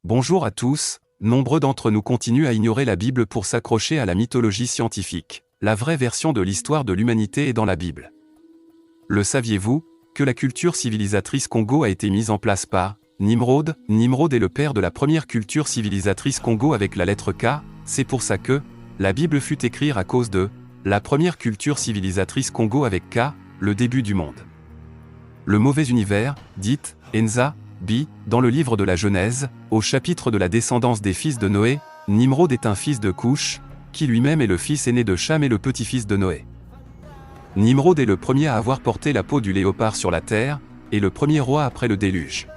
Bonjour à tous, nombreux d'entre nous continuent à ignorer la Bible pour s'accrocher à la mythologie scientifique. La vraie version de l'histoire de l'humanité est dans la Bible. Le saviez-vous, que la culture civilisatrice Congo a été mise en place par Nimrod? Nimrod est le père de la première culture civilisatrice Congo avec la lettre K, c'est pour ça que la Bible fut écrite à cause de la première culture civilisatrice Congo avec K, le début du monde. Le mauvais univers, dit Enza, B, dans le livre de la Genèse, au chapitre de la descendance des fils de Noé, Nimrod est un fils de Couch, qui lui-même est le fils aîné de Cham et le petit-fils de Noé. Nimrod est le premier à avoir porté la peau du léopard sur la terre, et le premier roi après le déluge.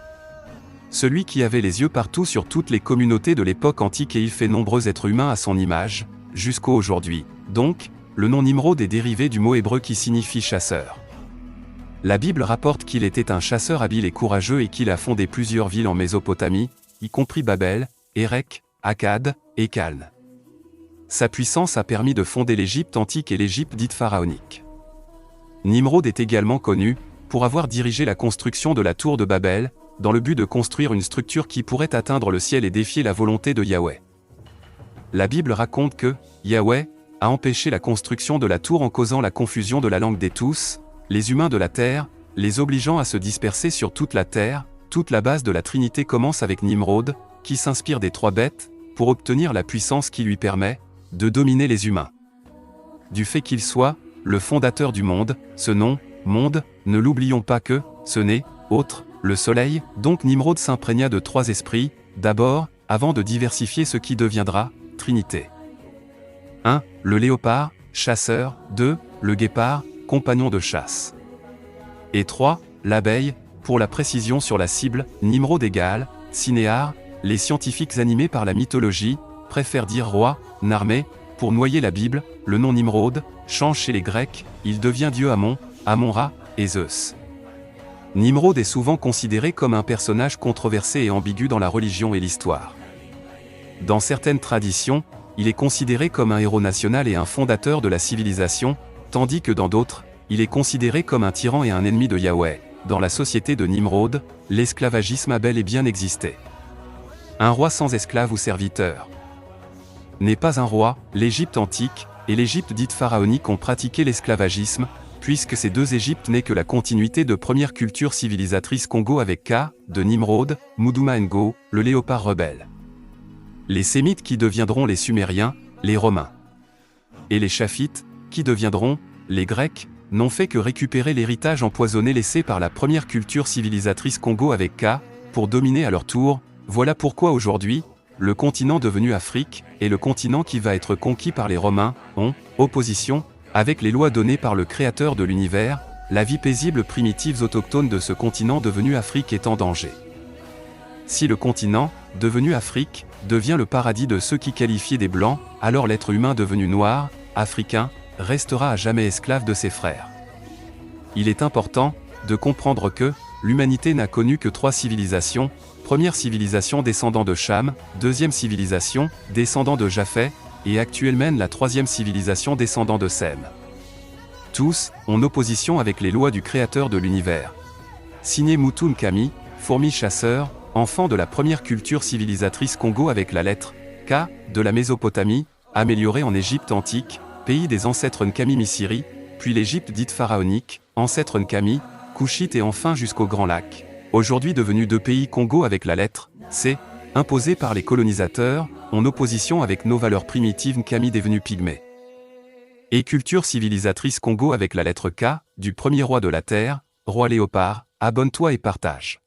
Celui qui avait les yeux partout sur toutes les communautés de l'époque antique et il fait nombreux êtres humains à son image, jusqu'au aujourd'hui. Donc, le nom Nimrod est dérivé du mot hébreu qui signifie chasseur. La Bible rapporte qu'il était un chasseur habile et courageux et qu'il a fondé plusieurs villes en Mésopotamie, y compris Babel, Érec, Akkad, et Calne. Sa puissance a permis de fonder l'Égypte antique et l'Égypte dite pharaonique. Nimrod est également connu pour avoir dirigé la construction de la tour de Babel, dans le but de construire une structure qui pourrait atteindre le ciel et défier la volonté de Yahweh. La Bible raconte que Yahweh a empêché la construction de la tour en causant la confusion de la langue des tous, les humains de la terre, les obligeant à se disperser sur toute la terre. Toute la base de la Trinité commence avec Nimrod, qui s'inspire des trois bêtes, pour obtenir la puissance qui lui permet de dominer les humains. Du fait qu'il soit le fondateur du monde, ce nom, monde, ne l'oublions pas que ce n'est autre, le soleil. Donc Nimrod s'imprégna de trois esprits, d'abord, avant de diversifier ce qui deviendra Trinité. 1. Le léopard, chasseur. 2. Le guépard, compagnon de chasse. Et 3. L'abeille, pour la précision sur la cible. Nimrod égale Cinéar. Les scientifiques animés par la mythologie préfèrent dire roi, Narmé, pour noyer la Bible. Le nom Nimrod change chez les Grecs, il devient dieu Amon, Amon-Ra, et Zeus. Nimrod est souvent considéré comme un personnage controversé et ambigu dans la religion et l'histoire. Dans certaines traditions, il est considéré comme un héros national et un fondateur de la civilisation, tandis que dans d'autres, il est considéré comme un tyran et un ennemi de Yahweh. Dans la société de Nimrod, l'esclavagisme a bel et bien existé. Un roi sans esclave ou serviteur n'est pas un roi. L'Égypte antique et l'Égypte dite pharaonique ont pratiqué l'esclavagisme, puisque ces deux Égyptes n'est que la continuité de première culture civilisatrice Congo avec K, de Nimrod, Muduma Ngo, le léopard rebelle. Les Sémites qui deviendront les Sumériens, les Romains. Et les Chaffites, qui deviendront les Grecs, n'ont fait que récupérer l'héritage empoisonné laissé par la première culture civilisatrice Congo avec K, pour dominer à leur tour. Voilà pourquoi aujourd'hui, le continent devenu Afrique, et le continent qui va être conquis par les Romains, ont opposition avec les lois données par le créateur de l'univers. La vie paisible primitives autochtones de ce continent devenu Afrique est en danger. Si le continent, devenu Afrique, devient le paradis de ceux qui qualifiaient des Blancs, alors l'être humain devenu noir, africain, restera à jamais esclave de ses frères. Il est important de comprendre que l'humanité n'a connu que trois civilisations. Première civilisation descendant de Cham, deuxième civilisation descendant de Japheth, et actuellement la troisième civilisation descendant de Sem. Tous, en opposition avec les lois du créateur de l'univers. Signé Moutoun Kami, fourmi chasseur, enfant de la première culture civilisatrice Congo avec la lettre K, de la Mésopotamie, améliorée en Égypte antique, pays des ancêtres Nkami Misiri, puis l'Égypte dite pharaonique, ancêtre Nkami, Couchite et enfin jusqu'au Grand Lac. Aujourd'hui devenus deux pays Congo avec la lettre C, imposés par les colonisateurs, en opposition avec nos valeurs primitives Nkami devenus pygmées. Et culture civilisatrice Congo avec la lettre K, du premier roi de la terre, roi léopard, abonne-toi et partage.